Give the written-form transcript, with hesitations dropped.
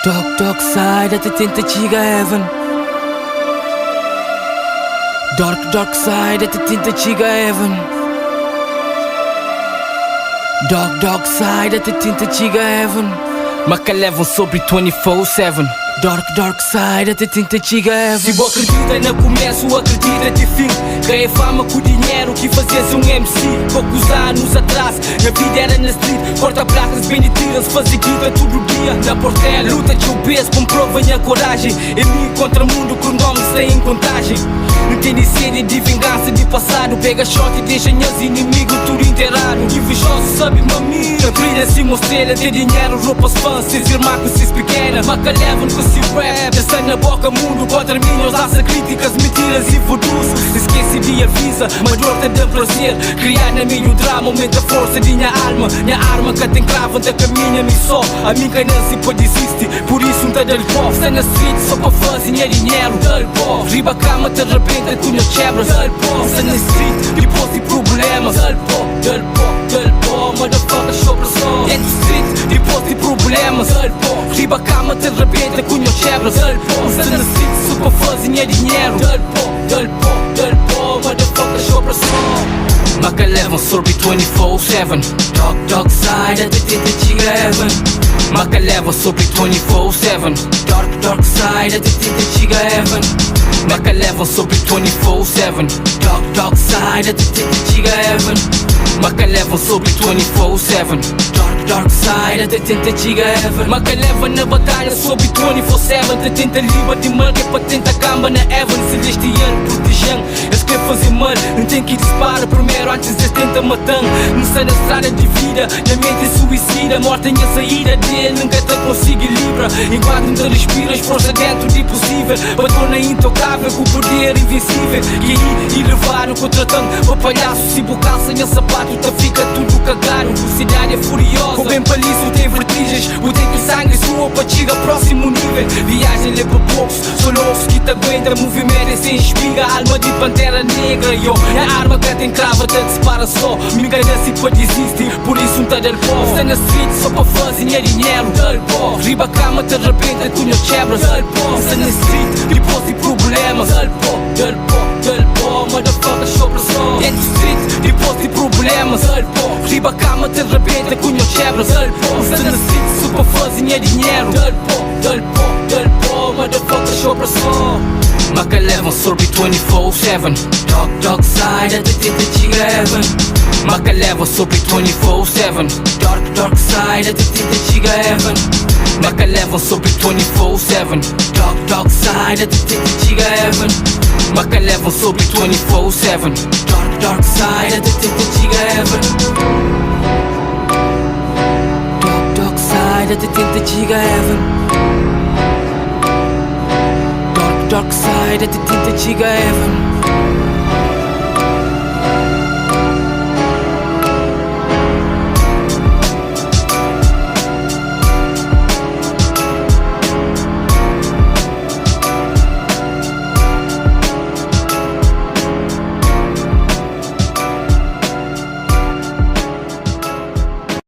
Dark side até tenta chegar a heaven. Dark side até tenta chegar a heaven. Dark side até tenta chegar a heaven. Maca levam sobre 24/7. Dark side até tenta chegar a heaven. Se acredita no começo, acredita de fim. Ganha fama com o dinheiro que fazia-se um MC. Poucos anos atrás, na vida era na street. Corta placas bem de tiras, fazia guita todo dia. Na portela, luta de obeso, comprovem a coragem. Em mim contra o mundo, com nomes sem contagem. Não tem sede de vingança de passado. Pega shot e deixa meus inimigos tudo inteirado. Invejoso sabe mamia, brilha-se mostrelha. Tem dinheiro, roupas fãs, seus irmãos com seus pequenas. Maca levam com seu rap, pensa na boca mundo. Contra mim, os laça críticas, mentiras e voodoos. Esquece de avisa, mas dor tem de prazer. Criar na minha o drama, aumenta a força de minha alma. Minha arma que tem cravo, da caminha-me só. A mim que não se pode existir, por isso não tá del pó. Está na street só para fazer dinheiro, del pó. Riba a cama, te arrebenta com as quebras, del pó. Está na street, depois de problemas, del pó, motherfucker, sobre só. É de street, depois de problemas, del pó. Riba a cama, te arrebenta com as quebras, del pó. Está na street só para fazer dinheiro, del pó, motherfucker, sobre só. Maca levam sobre 24/7. Dark side até tenta chegar a heaven. Maca levam sobre 24/7. Dark side até tenta chegar a heaven. Maca levam sobre 24/7. Dark side até tenta chegar a heaven. Maca levam sobre 24/7. Dark side até tenta chegar a heaven. Maca leva na batalha sobre 24/7. Até tenta livre de mal que é para tentar camba na heaven. Celestiano protegendo, eles querem fazer mal. Não tem que disparar primeiro antes eles tentam matar. Não sai na estrada de vida, na mente é suicida. Morte tem a saída dele, nunca te consigo livra. Enquanto não te respiras, força dentro de possível. Patrona intocável, com poder invencível. E aí, levaram contra tanto. O palhaço, se bocal sem a sapato, tá fica tudo cagado. Velocidade é furiosa, o bem palício tem vertigens. O tempo e sangue sua para chegar ao próximo nível. Viagem leva poucos, só loucos que te aguenta. Movimento é sem espiga, alma de pantera negra. Yo, é a arma que tem crava, te dispara só. Me engana-se para desistir, por isso não tá del pó. Está na street só para fazer dinheiro, del pó. Riba a cama, te arrebenta com as quebras, del pó. Está na street, depois de problemas, del pó, motherfucker, sobre só. É de street, depois de problemas, del pó. Riba a cama, te arrebenta com as quebras, del pó. Está na street só para fazer dinheiro, del pó, motherfucker, sobre só. Maca levam sobre 24/7. Dark side até tenta chegar a heaven. Maca levam sobre 24/7. Dark side até tenta chegar a heaven. Maca levam sobre 24/7. Dark side até tenta chegar a heaven. Maca levam sobre 24/7. Dark side até tenta chegar a heaven. Dark side até tenta chegar a heaven. Dark side até tenta chegar a heaven.